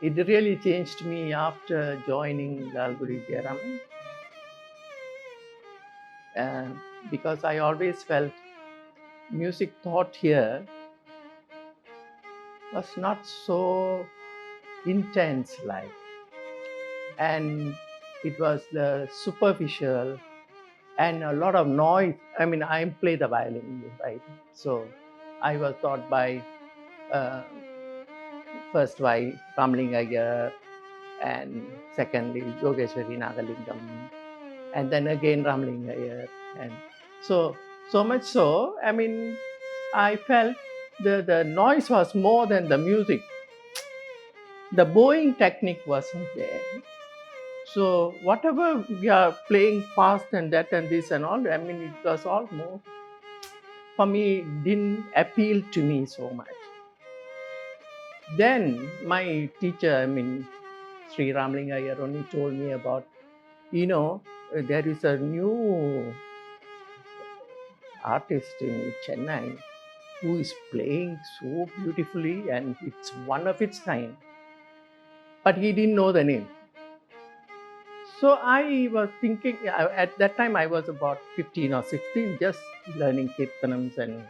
It really changed me after joining Lalgudi Jairam uh, because I always felt music taught here was not so intense like, and it was the superficial and a lot of noise. I mean, I play the violin, right? So I was taught by uh, first by Ramling Iyer and secondly Yogeshwari Nagalingam, and then again Ramling Iyer, and so so much so. I mean, I felt the noise was more than the music. The bowing technique wasn't there. So whatever we are playing fast and that and this and all, I mean, it was all more for me, didn't appeal to me so much. Then my teacher, I mean, Sri Ramling Iyer only told me about, there is a new artist in Chennai who is playing so beautifully and it's one of its kind. But he didn't know the name. So I was thinking, at that time I was about 15 or 16, just learning kirtanams and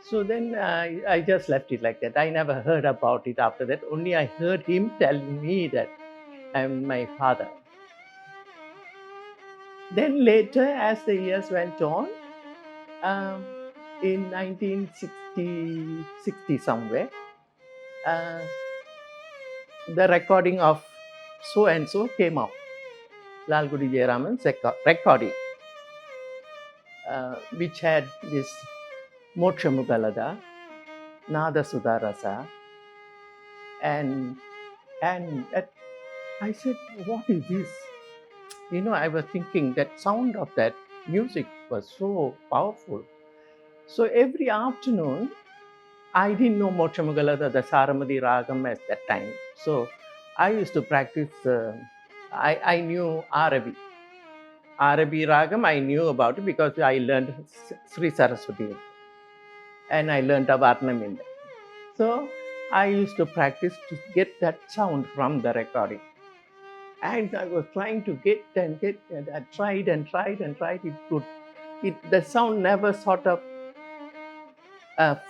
so then I just left it like that. I never heard about it after that. Only I heard him telling me that I'm my father. Then later, as the years went on, um, in 1960 somewhere, uh, the recording of so and so came out. Lalgudi Jayaraman's recording, which had this Moksha Mugalada, Nada Sudarasa, and I said, what is this? I was thinking that sound of that music was so powerful. So every afternoon, I didn't know Mokshamugalada, the Saramadi Ragam at that time. So I used to practice, I knew Arabi. Arabi Ragam, I knew about it because I learned Sri Saraswati and I learned Avarnam in that. So I used to practice to get that sound from the recording. And I was trying to get and I tried and tried and tried. The sound never sort of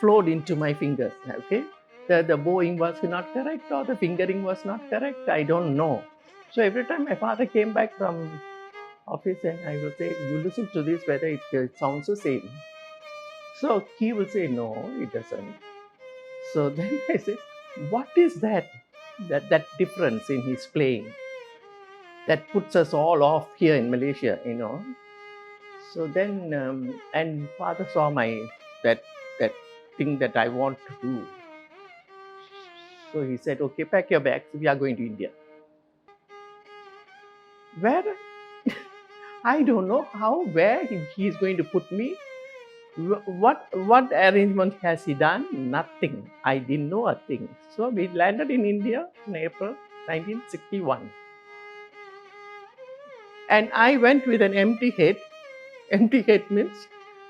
flowed into my fingers. Okay, the bowing was not correct or the fingering was not correct. I don't know. So every time my father came back from office and I would say, "You listen to this, whether it sounds the same." So he will say, "No, it doesn't." So then I say, "What is that? That difference in his playing that puts us all off here in Malaysia?" So then, and father saw that thing that I want to do. So he said, "Okay, pack your bags. We are going to India." Where? I don't know where he is going to put me. What arrangement has he done? Nothing. I didn't know a thing. So we landed in India in April 1961. And I went with an empty head. Empty head means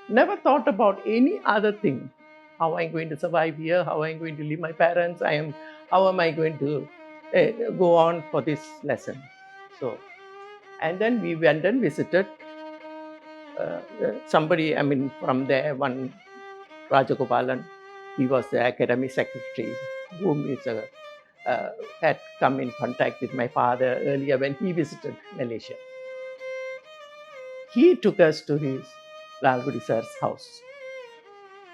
never thought about any other thing. How am I going to survive here? How am I going to leave my parents? How am I going to go on for this lesson? So, and then we went and visited somebody, I mean, from there, one Rajagopalan, he was the academic secretary, whom had come in contact with my father earlier when he visited Malaysia. He took us to his Lalgudi sir's house.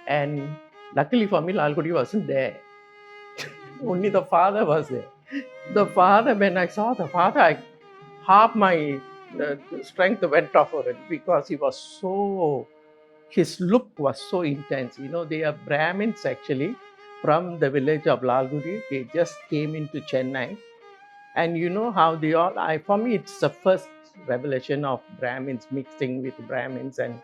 And luckily for me, Lalgudi wasn't there. Only the father was there. The father, when I saw the father, half my strength went off already because his look was so intense. They are Brahmins actually from the village of Lalgudi. They just came into Chennai. And you know how they all, for me, it's the first revelation of Brahmins mixing with Brahmins. And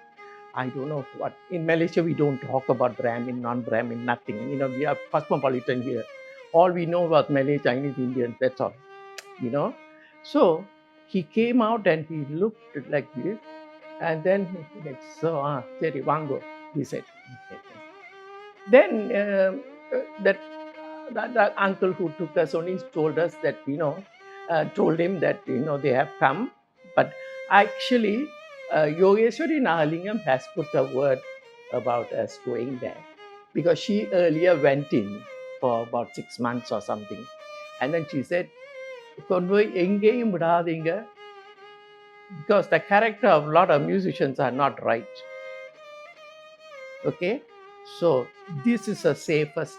I don't know what. In Malaysia, we don't talk about Brahmin, non-Brahmin, nothing. We are cosmopolitan here. All we know about Malay, Chinese, Indians, that's all. So he came out and he looked like this. And then he said, "So, Seri Wango," he said. Then that the uncle who took us only told us that, told him that, they have come. But actually, Yogeshwari Nahalingam has put a word about us going there, because she earlier went in for about 6 months or something. And then she said, because the character of a lot of musicians are not right. Okay, so this is the safest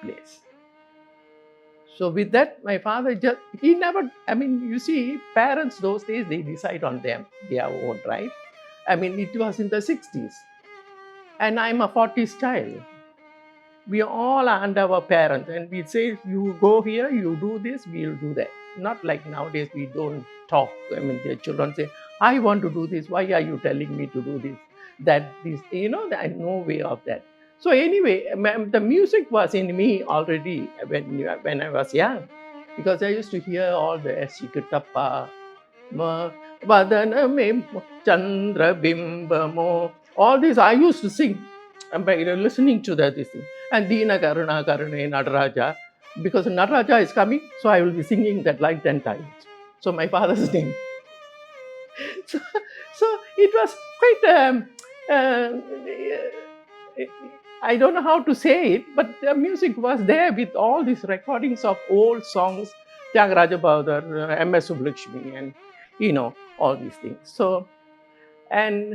place. So with that, my father he never, you see, parents those days, they decide on their own, right? It was in the 60s, and I'm a 40s child. We all are under our parents, and we say, you go here, you do this, we'll do that. Not like nowadays, we don't talk. The children say, I want to do this, why are you telling me to do this? There's no way of that. So anyway, the music was in me already when I was young, because I used to hear all the Shikatappa, Vadaname Chandra Bimbamo, all this I used to sing by listening to this thing. And Dina Karuna Karune Nataraja, because Nataraja is coming, so I will be singing that like 10 times. So my father's name. So it was quite, I don't know how to say it, but the music was there with all these recordings of old songs, Tyagaraja Bahadar, M.S. Subbulakshmi, and all these things. So I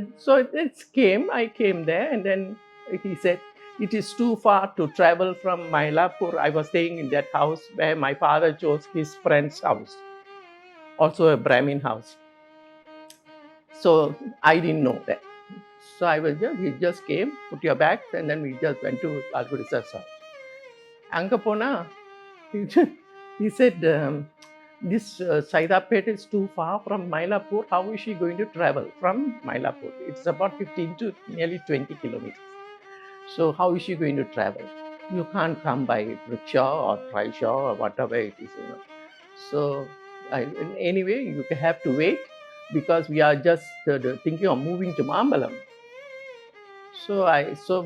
came there, and then he said, it is too far to travel from Mylapore. I was staying in that house where my father chose his friend's house, also a Brahmin house. So I didn't know that. So he just came, put your bags, and then we just went to Lalgudi Sir's house. Angapona, he said, this Saidapet is too far from Mylapore. How is she going to travel from Mylapore? It's about 15 to nearly 20 kilometers. So how is she going to travel? You can't come by rickshaw or trishaw or whatever it is, So anyway, you have to wait, because we are just thinking of moving to Mambalam. So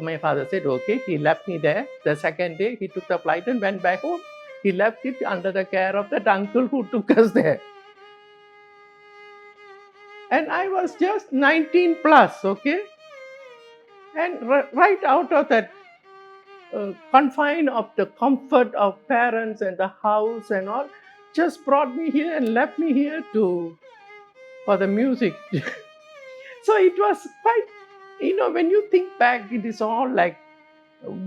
my father said, okay. He left me there. The second day, he took the flight and went back home. He left it under the care of that uncle who took us there. And I was just 19 plus, okay? And right out of that confine of the comfort of parents and the house and all, just brought me here and left me here for the music. So it was quite, when you think back, it is all like,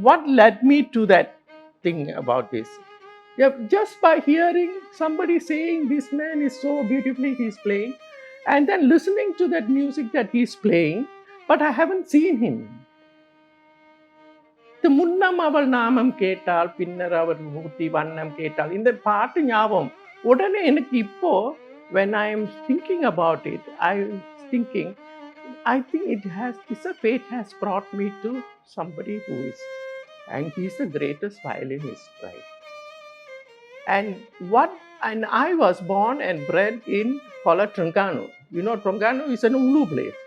what led me to that thing about this? Yeah, just by hearing somebody saying, this man is so beautifully he's playing, and then listening to that music that he's playing, but I haven't seen him. The முன்னம் அவள் நாமம் கேட்டால் பின்னர் அவர் மூர்த்தி வண்ணம் கேட்டால் இந்த பாட்டு ஞாபகம் உடனே எனக்கு இப்போ when I am thinking about it, I think it's a fate has brought me to somebody who is, and he's the greatest violinist, right? And I was born and bred in Kola Terengganu. Terengganu is an Ulu place,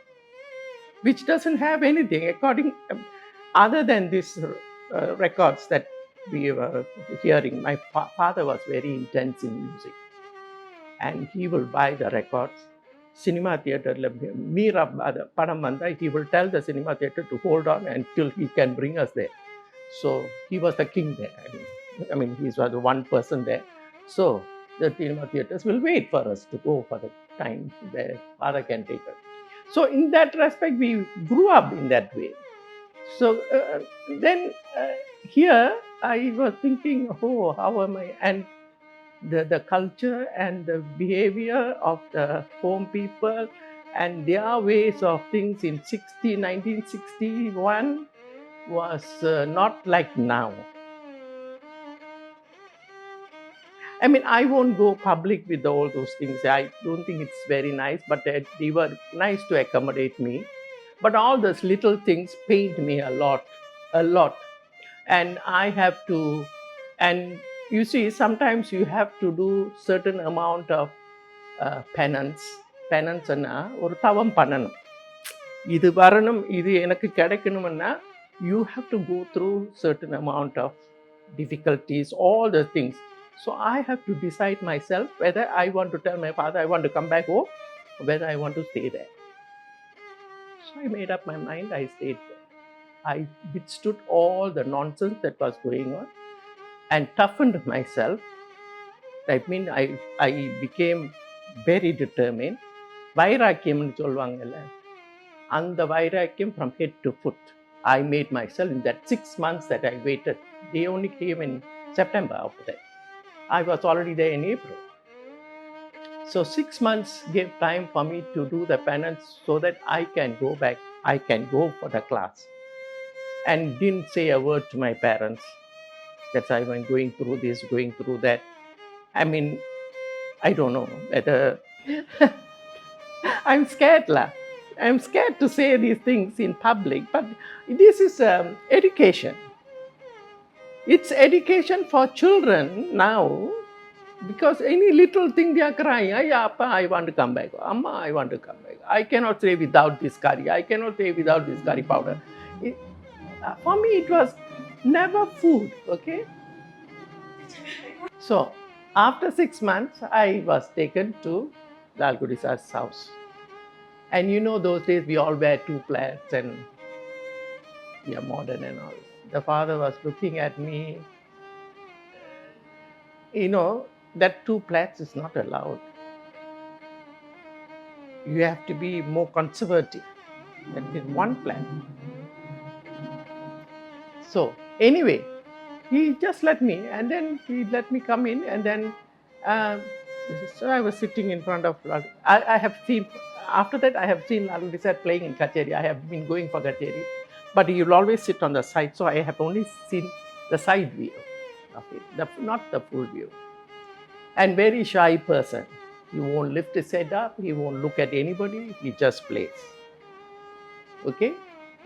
which doesn't have anything other than these records that we were hearing. My father was very intense in music, and he will buy the records. Cinema theatre, Meera Padam Vanda, he will tell the cinema theatre to hold on until he can bring us there. So he was the king there. He was the one person there. So the cinema theatres will wait for us to go for the time where father can take us. So in that respect, we grew up in that way. So then here I was thinking, how am I? And the culture and the behavior of the home people and their ways of things in 1961 was not like now. I won't go public with all those things. I don't think it's very nice, but they were nice to accommodate me. But all those little things pained me a lot. And I have to, and you see, sometimes you have to do certain amount of penance. Penance or tavam pananam. Idu varanam, idu enakku kedaikanumna, you have to go through certain amount of difficulties, all the things. So I have to decide myself whether I want to tell my father I want to come back home or whether I want to stay there. So I made up my mind, I stayed there. I withstood all the nonsense that was going on and toughened myself. I mean, I became very determined. வைராக்கியம்னு சொல்லுவாங்கல்ல, அந்த வைராக்கியம் from head to foot. I made myself in that 6 months that I waited. They only came in September after that. I was already there in April. So 6 months gave time for me to do the penance so that I can go back, I can go for the class. And didn't say a word to my parents that I was going through this, going through that. I mean, I don't know whether I'm scared lah. I'm scared to say these things in public, but this is education. It's education for children now, because any little thing they are crying, Appa, I want to come back. Amma, I want to come back. I cannot say without this curry. I cannot say without this curry powder. For me, it was never food, okay? So, after 6 months, I was taken to Lalgudi Sir's house. And you know, those days we all wear 2 plaits and we are modern and all. The father was looking at me. You know, that 2 plaits is not allowed. You have to be more conservative. That is 1 plat. So, anyway, he just let me, and then he let me come in, and then so I was sitting in front of Lalu. I have seen, after that I have seen Lalgudi Sir playing in Kacheri. I have been going for Kacheri, but he will always sit on the side, so I have only seen the side view of it, not the full view. And very shy person. He won't lift his head up, he won't look at anybody, he just plays. Okay?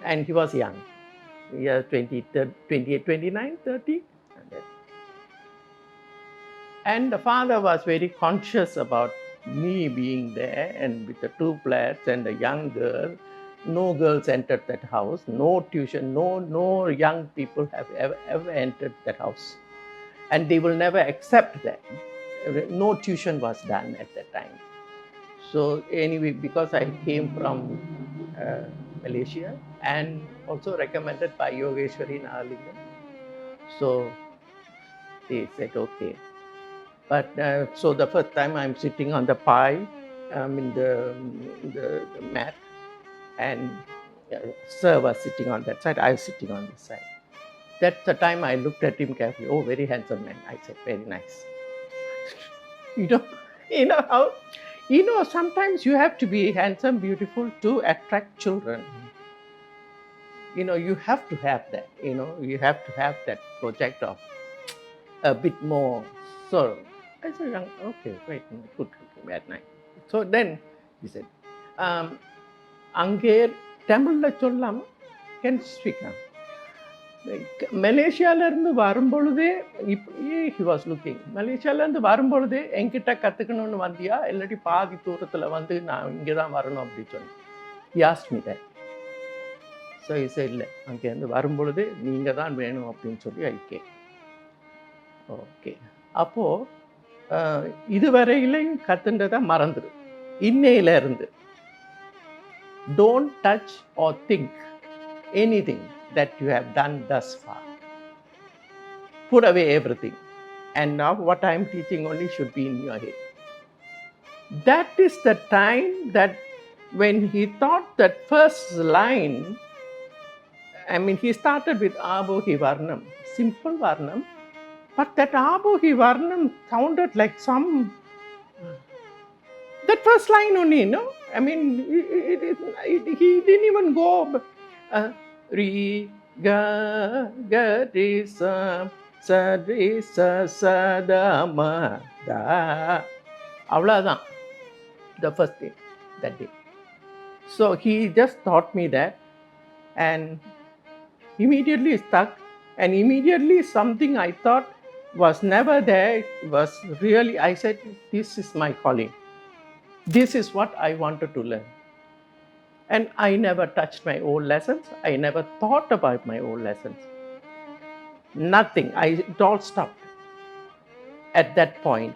And he was young. Yeah, 28, 29, 30. And the father was very conscious about me being there, and with the 2 plaits and the young girl. No girls entered that house, no tuition, no young people have ever entered that house. And they will never accept that. No tuition was done at that time. So anyway, because I came from Malaysia and also recommended by Yogeshwari Nahalingam, so they said okay. But so the first time I'm sitting on the pie, in the mat, and Sir was sitting on that side, I was sitting on this side. That's the time I looked at him carefully. Oh, very handsome man. I said, very nice. You know how, sometimes you have to be handsome, beautiful to attract children. You have to have that. You have to have that project of a bit more. So I said, okay, wait, good, bad night. So then he said, Ange Tamil Chollam can speak. மலேசியாவிலேருந்து வரும்பொழுதே he was looking. மலேசியாவிலேருந்து வரும்பொழுதே என்கிட்ட கற்றுக்கணும்னு வந்தியா, இல்லாட்டி பாதி தூரத்தில் வந்து நான் இங்கே தான் வரணும் அப்படின்னு சொன்னேன். He asked me that. So he said, இல்லை, அங்கேருந்து வரும்பொழுதே நீங்கள் தான் வேணும் அப்படின்னு சொல்லி ஐக்கே. ஓகே, அப்போது இதுவரையிலையும் கற்றுன்றதை மறந்துடு. இன்னையிலேருந்து don't touch or think anything that you have done thus far. Put away everything. And now what I am teaching only should be in your head. That is the time that when he thought that first line, he started with Abohi Varnam, simple Varnam, but that Abohi Varnam sounded like some, that first line only, no? He didn't even go, Re, ga, ga, re, sa, re, sa, da, ma, da. Avladhan, the first day, that day. So he just taught me that, and immediately stuck, and immediately something I thought was never there was really, I said, this is my calling. This is what I wanted to learn. And I never touched my old lessons. I never thought about my old lessons. Nothing. It all stopped at that point,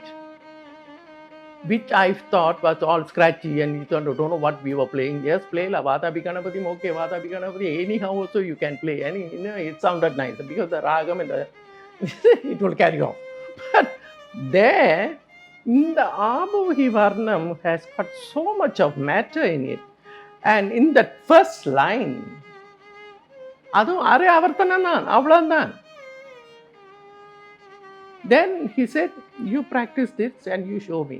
which I thought was all scratchy and you don't know what we were playing. Yes, play La Vata Bhikanapati, okay, Vata Bhikanapati. Anyhow, also you can play. It sounded nice because the ragam and the it will carry on. But there, in the Abhavi Varnam has got so much of matter in it. And in that first line, அதுவும் அரை ஆவர்த்தனம் தான், அவ்வளவுதான். Then he said, you practice this and you show me.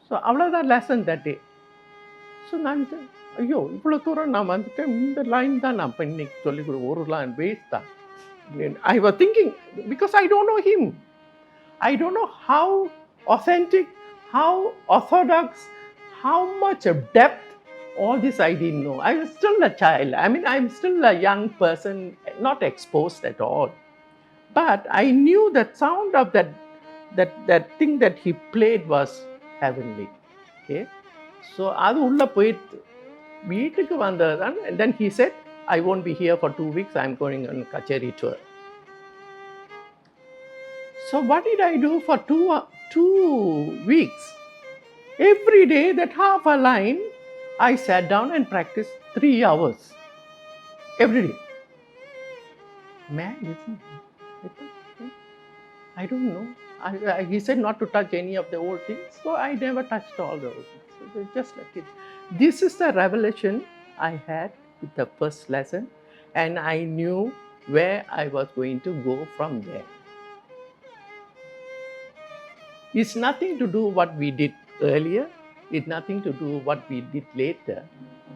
So அவ்வளவுதான் lesson that day. So நான் ஐயோ இவ்வளோ தூரம் நான் வந்துட்டேன், இந்த லைன் தான் நான் இன்னைக்கு சொல்லிக் கொடு, ஒரு லைன் வேஸ்ட் தான். I was thinking, because I don't know him. I don't know how authentic, how orthodox, how much of depth, all this I didn't know. I was still a child. I mean, I'm still a young person, not exposed at all. But I knew that sound of that thing that he played was heavenly. Okay? So, அது உள்ள போயிட்டு வீட்டுக்கு வந்ததுதான். And then he said, I won't be here for 2 weeks. I'm going on Kacheri tour. So what did I do for 2 weeks? Every day, that half a line, I sat down and practiced 3 hours. Every day. Man, isn't it? I don't know. He said not to touch any of the old things, so I never touched all the old things. So just like it. This is the revelation I had with the first lesson, and I knew where I was going to go from there. It's nothing to do what we did earlier. It's nothing to do what we did later.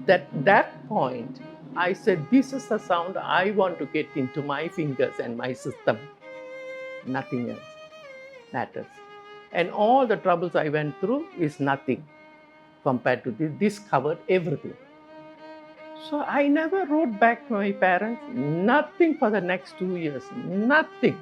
That point, I said, this is the sound I want to get into my fingers and my system. Nothing else matters. And all the troubles I went through is nothing compared to this. This covered everything. So I never wrote back to my parents, nothing for the next 2 years, nothing.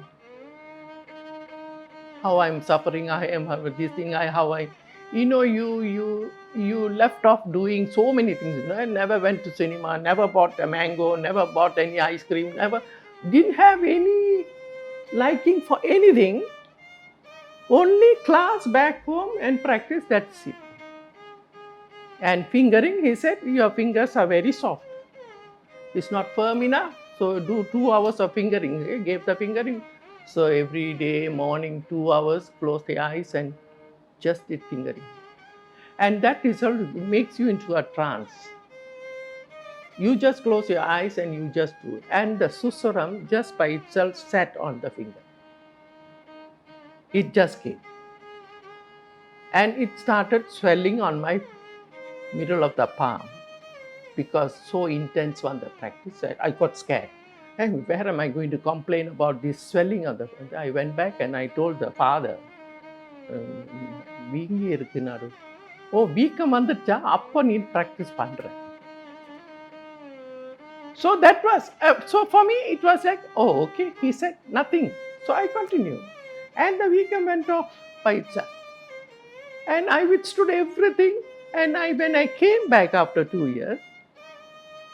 How I'm suffering, I am this thing, how I, you left off doing so many things. I never went to cinema, never bought a mango, never bought any ice cream, never, didn't have any liking for anything. Only class back home and practice, that's it. And fingering, he said, your fingers are very soft. It's not firm enough, so do 2 hours of fingering. He gave the fingering. So every day, morning, 2 hours, close the eyes and just did fingering. And that result makes you into a trance. You just close your eyes and you just do it. And the susaram just by itself sat on the finger. It just came. And it started swelling on my middle of the palm because so intense was the practice. I got scared. And where am I going to complain about this swelling of the... I went back and I told the father, வீங்கி இருக்கு நாடு. ஓ வீக்கம் வந்துச்சா, அப்போ நீ practice பண்ற. So that was, so for me it was like, oh okay, he said nothing. So I continued. And the weekend went off by itself. And I withstood everything. And when I came back after 2 years,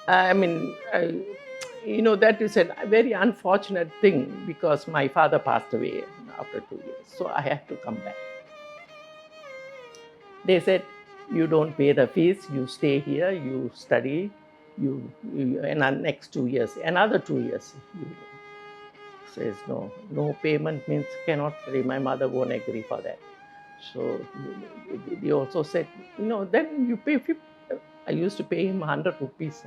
I mean, that is a very unfortunate thing because my father passed away after 2 years. So I had to come back. They said, you don't pay the fees, you stay here, you study, and next 2 years, another 2 years. Says no payment means cannot pay. My mother won't agree for that. So they also said, then you pay 50. I used to pay him 100 rupees.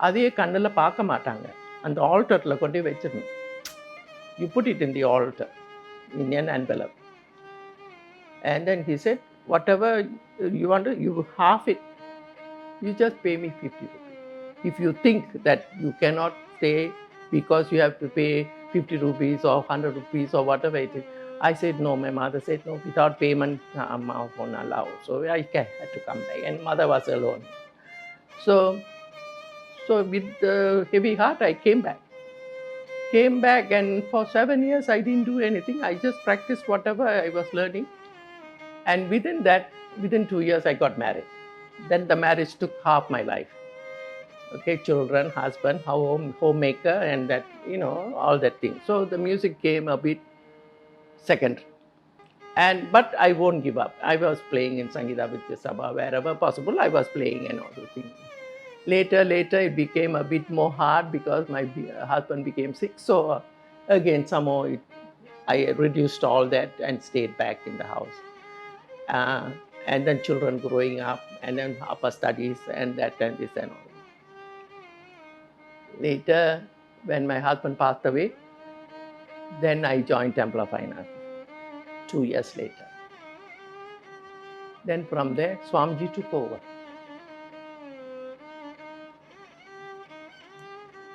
அதையே கண்ணில் பார்க்க மாட்டாங்க, அந்த ஆல்டரில் கொண்டு வச்சிடணும். You put it in the altar in an envelope. And then he said, whatever you want to, you half it. You just pay me 50 rupees. If you think that you cannot stay because you have to pay 50 rupees or 100 rupees or whatever it is. I said no. My mother said no, without payment, Amma won't allow. So I had to come back, and mother was alone. So with the heavy heart, I came back, and for 7 years, I didn't do anything. I just practiced whatever I was learning. And within 2 years, I got married. Then the marriage took half my life. Okay, children, husband, homemaker, and that, all that thing. So the music came a bit second. But I won't give up. I was playing in Sangeeta Vidya Sabha wherever possible. I was playing and all those things. Later, it became a bit more hard because my husband became sick. So again, somehow I reduced all that and stayed back in the house. Uh, and then children growing up, and then upper studies, and that and this and all. Later, when my husband passed away, then I joined Temple of Fine Arts 2 years later. Then from there, Swamiji took over.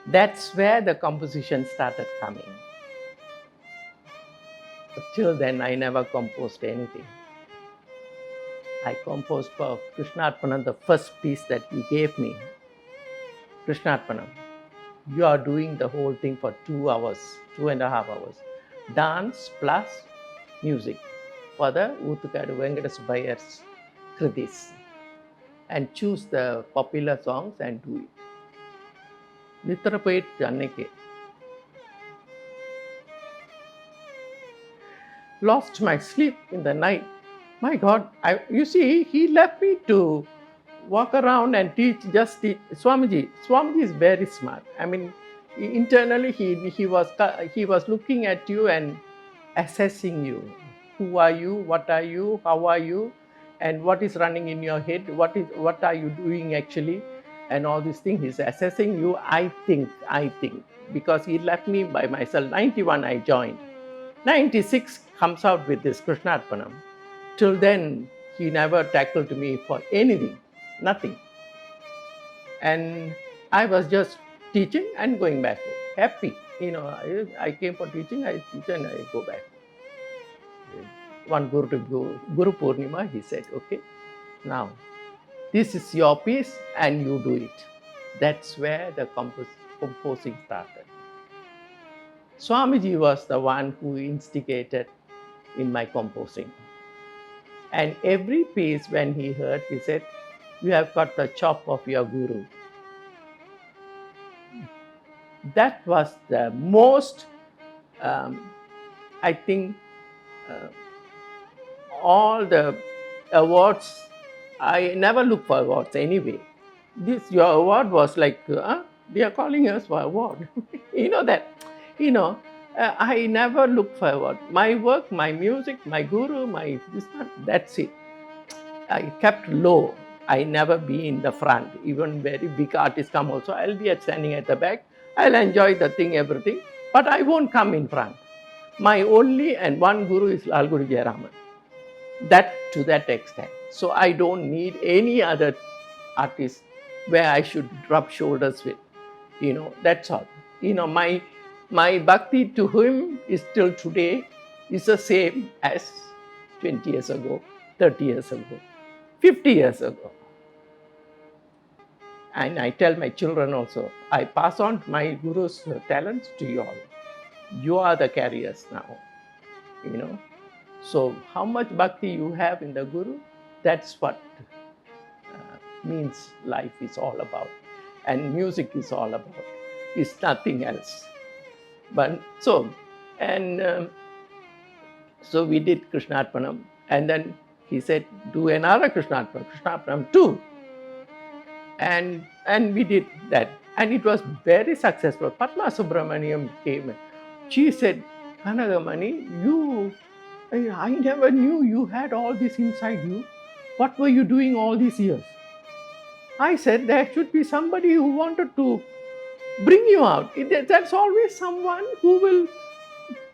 That's where the composition started coming. But till then, I never composed anything. I composed for Krishnarpanam, the first piece that you gave me, Krishnarpanam. You are doing the whole thing for 2 hours, 2.5 hours. Dance plus music for the Oothukadu Venkata Subbayar's Kritis. And choose the popular songs and do it. Nitra poyitu anneke. Lost my sleep in the night. My God, you see, he left me to walk around and teach, just teach. Swamiji is very smart. I mean, internally he was looking at you and assessing you. Who are you? What are you? How are you? And what is running in your head? What are you doing actually? And all these things, he's assessing you. I think, because he left me by myself. 91 I joined. 96 comes out with this Krishnarpanam. Till then, he never tackled me for anything, nothing. And I was just teaching and going back home, happy. I came for teaching, I teach and I go back. One Guru Purnima, he said, okay, now this is your piece and you do it. That's where the composing started. Swamiji was the one who instigated in my composing. And every piece, when he heard, he said, you have got the chop of your Guru. That was the most, I think, all the awards, I never look for awards anyway. Your award was like, they are calling us for award. I never look for award. My work, my music, my Guru, that's it. I kept low. I never be in the front. Even very big artists come also, I'll be standing at the back. I'll enjoy the thing, everything, but I won't come in front. My only and one Guru is Lalguru Jayaraman. That to that extent. So I don't need any other artist where I should rub shoulders with. That's all. My bhakti to him is still today is the same as 20 years ago, 30 years ago, 50 years ago. And I tell my children also, I pass on my Guru's talents to you all. You are the carriers now, So how much bhakti you have in the Guru, that's what means life is all about. And music is all about. It's nothing else. But so we did Krishnarpanam, and then he said, do another Krishnarpanam too. And we did that. And it was very successful. Padma Subramaniam came. She said, Kanagamani, I never knew you had all this inside you. What were you doing all these years? I said, there should be somebody who wanted to bring you out. There's always someone who will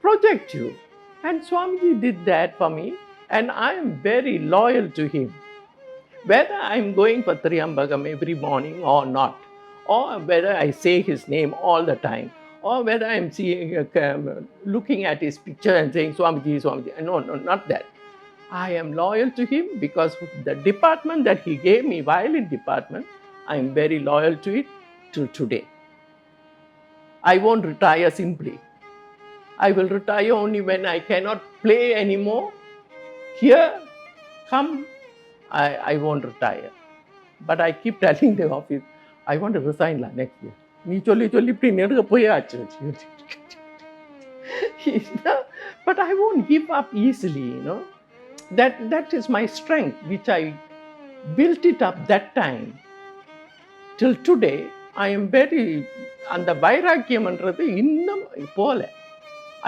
project you. And Swamiji did that for me. And I am very loyal to him. Whether I'm going for Triyambagam every morning or not, or whether I say his name all the time, or whether I'm looking at his picture and saying, Swamiji, Swamiji. No, not that. I am loyal to him because the department that he gave me, violin department, I'm very loyal to it till today. I won't retire simply. I will retire only when I cannot play anymore. Here, come, I won't retire. But I keep telling the office, I want to resign next year. நீ சொல்லி சொல்லி இப்படி நெருங்க போயாச்சு. But I won't give up easily, That is my strength, which I built it up that time. Till today, I am very, அந்த வைராக்கியம்ன்றது இன்னும் போல.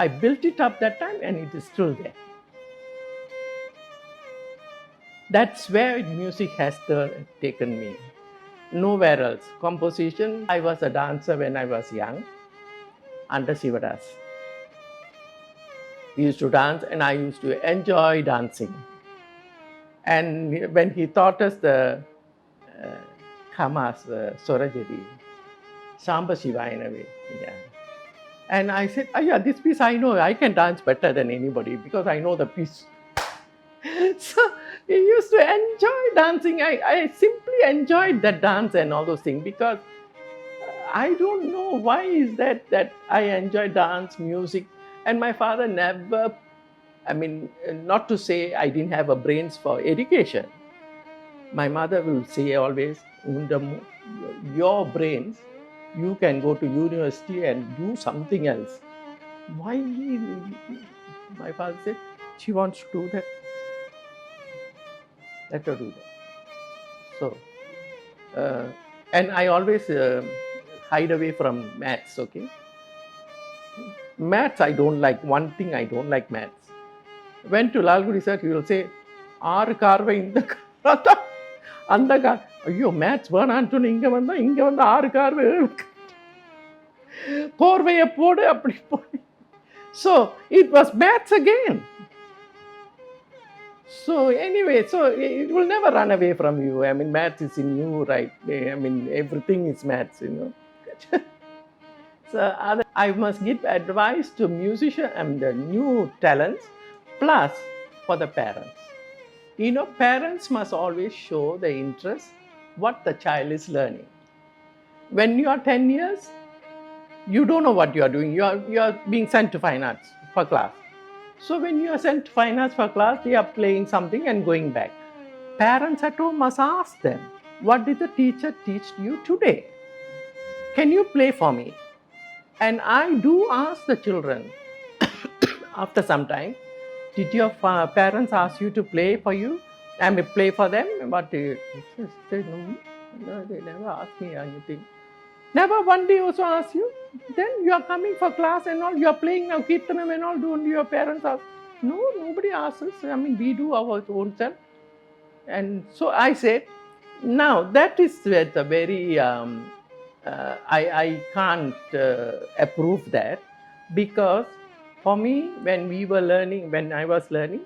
I built it up that time and it is still there. That's where music has taken me. Nowhere else. Composition, I was a dancer when I was young, under Sivadas. We used to dance and I used to enjoy dancing. And when he taught us the Kamas, Sorajadi, Samba Shiva in a way. Yeah. And I said, this piece I know, I can dance better than anybody because I know the piece. So we used to enjoy dancing. I simply enjoyed that dance and all those things because I don't know why is that I enjoy dance, music. And my father never, not to say I didn't have a brains for education. My mother will say always, your brains, you can go to university and do something else. Why? My father said, she wants to do that. Let her do that. So, and I always hide away from maths, okay? Maths I don't like. One thing I don't like maths. Went to Lalgudi sir, he will say, ஆறு கார்வை இந்த car அந்த car ஐயோ maths வேணான்னு இங்கே வந்து ஆறு கார்வை போர்வையை போடு அப்படி போடு. So it was maths again. So anyway, so it will never run away from you. Maths is in you, right? Everything is maths, So I must give advice to musicians and the new talents, plus for the parents. Parents must always show the interest, what the child is learning. When you are 10 years, you don't know what you are doing. You are being sent to fine arts for class. So when you are sent to fine arts for class, they are playing something and going back. Parents at home must ask them, what did the teacher teach you today? Can you play for me? And I do ask the children, after some time, did your parents ask you to play for you? Play for them? But they said, no, they never asked me anything. Never one day also ask you? Then you are coming for class and all, you are playing now Kirtanam and all, don't your parents ask? No, nobody asks us. We do our own self. And so I said, now that is the very... I can't approve that because for me, when I was learning,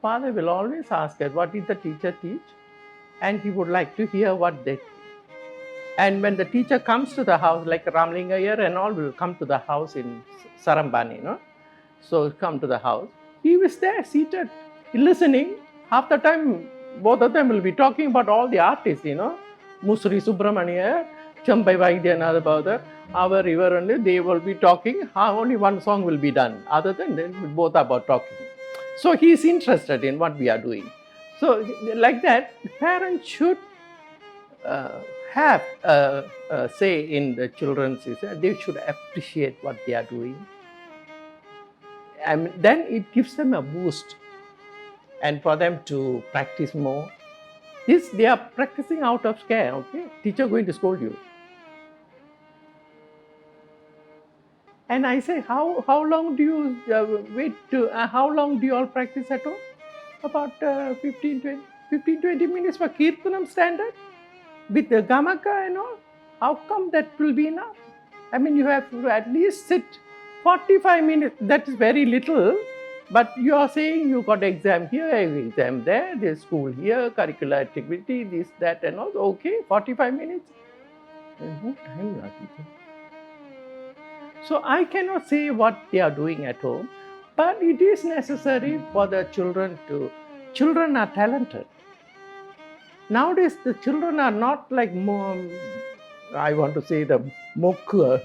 father will always ask us, what did the teacher teach? And he would like to hear what they teach. And when the teacher comes to the house, like Ramlingayar and all will come to the house in Sarambani, So come to the house. He was there seated, listening. Half the time, both of them will be talking about all the artists, Musri Subramania, Champai Vaidyanatha Bhavadar, Ivar and they will be talking. Only one song will be done. Other than that, both are about talking. So he is interested in what we are doing. So like that, parents should have a say in the children's. They should appreciate what they are doing. And then it gives them a boost. And for them to practice more. They are practicing out of scare, okay? Teacher going to scold you. And I say, how long do you how long do you all practice at home? About 15-20 minutes for Kirtanam standard with the Gamaka and all. How come that will be enough? You have to at least sit 45 minutes. That is very little. But you are saying you got exam here, exam there, there's school here, curricular activity, this, that and all. Okay, 45 minutes. There's no time you are teaching. So I cannot say what they are doing at home, but it is necessary for the children are talented. Nowadays, the children are not like I want to say the mokku.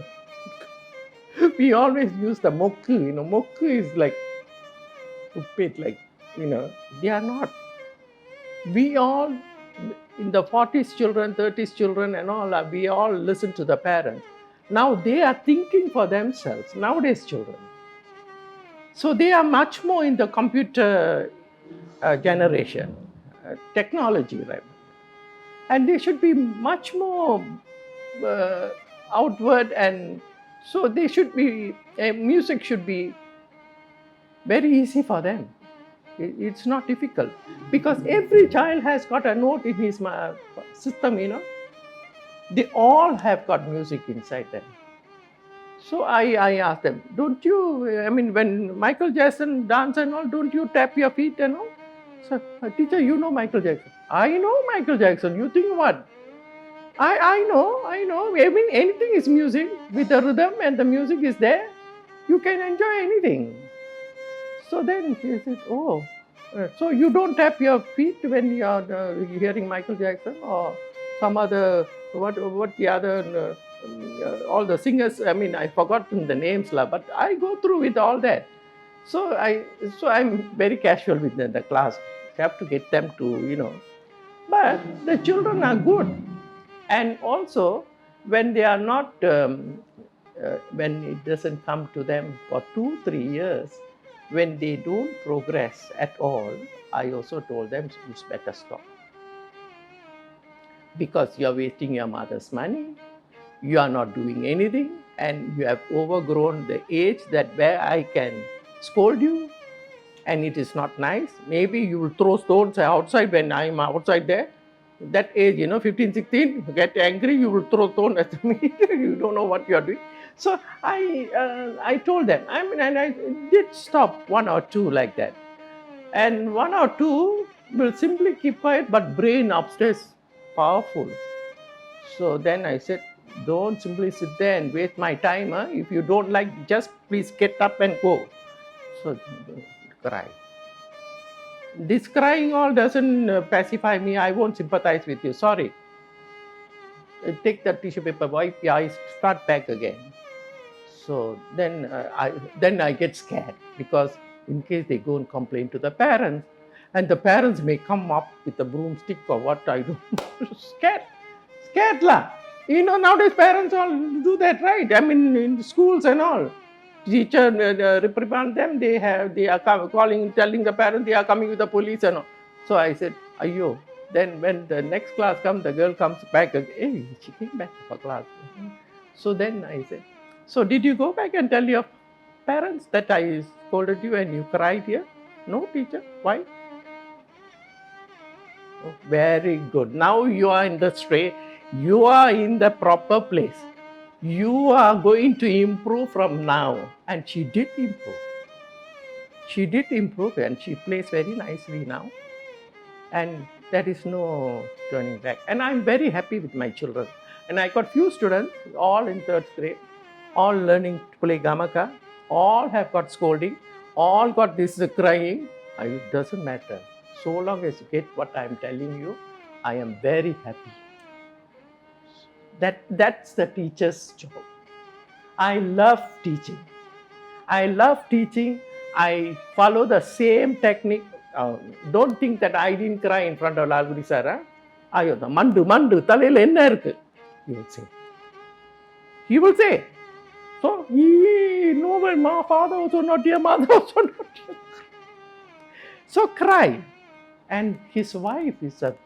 We always use the mokku, mokku is like stupid, they are not. We all in the 40s children, 30s children and all, we all listen to the parents. Now they are thinking for themselves, nowadays children. So they are much more in the computer generation, technology, right? And they should be much more uh, outward, and so they should be, music should be very easy for them. It's not difficult because every child has got a note in his system, They all have got music inside them. So I asked them, don't you, when Michael Jackson dance and all, don't you tap your feet and all? So, teacher, you know Michael Jackson. I know Michael Jackson. You think what? I know. Anything is music with the rhythm and the music is there. You can enjoy anything. So then he said, oh, so you don't tap your feet when you are hearing Michael Jackson or some other, what the other, all the singers, I forgotten the names, but I go through with all that. So I'm very casual with the class. I have to get them to, but the children are good. And also, when they are not, when it doesn't come to them for 2-3 years, when they don't progress at all, I also told them, you better stop. Because you are wasting your mother's money, you are not doing anything, and you have overgrown the age that where I can scold you, and it is not nice. Maybe you will throw stones outside when I am outside there. That age, 15, 16, you get angry, you will throw stone at me. You don't know what you are doing. So I told them, and I did stop 1 or 2 like that. And 1 or 2 will simply keep quiet, but brain upstairs, powerful. So then I said, don't simply sit there and waste my time. If you don't like, just please get up and go. So cry. This crying all doesn't pacify me. I won't sympathize with you. Sorry. Take the tissue paper, wipe your eyes, start back again. So then I get scared, because in case they go and complain to the parents, and the parents may come up with a broomstick or what, I don't know. Scared lah. Nowadays parents all do that, right? In schools and all. Teacher reprimand them, they are telling the parents they are coming with the police and all. So I said, Ayyo. Then when the next class comes, the girl comes back again. Hey, she came back for class. So then I said, so did you go back and tell your parents that I scolded you and you cried here? No, teacher. Why? Oh, very good. Now you are in the straight. You are in the proper place. You are going to improve from now. And she did improve. She did improve, and she plays very nicely now. And there is no turning back. And I'm very happy with my children. And I got few students, all in 3rd grade, all learning to play gamaka, all have got scolding, all got this crying. It doesn't matter. So long as you get what I'm telling you, I am very happy. That's the teacher's job. I love teaching. I follow the same technique. Don't think that I didn't cry in front of Lalgudi sir. Mandu, talayila enna irukku? He will say. So, no, my father also not here, mother also not here. So cry. And his wife is a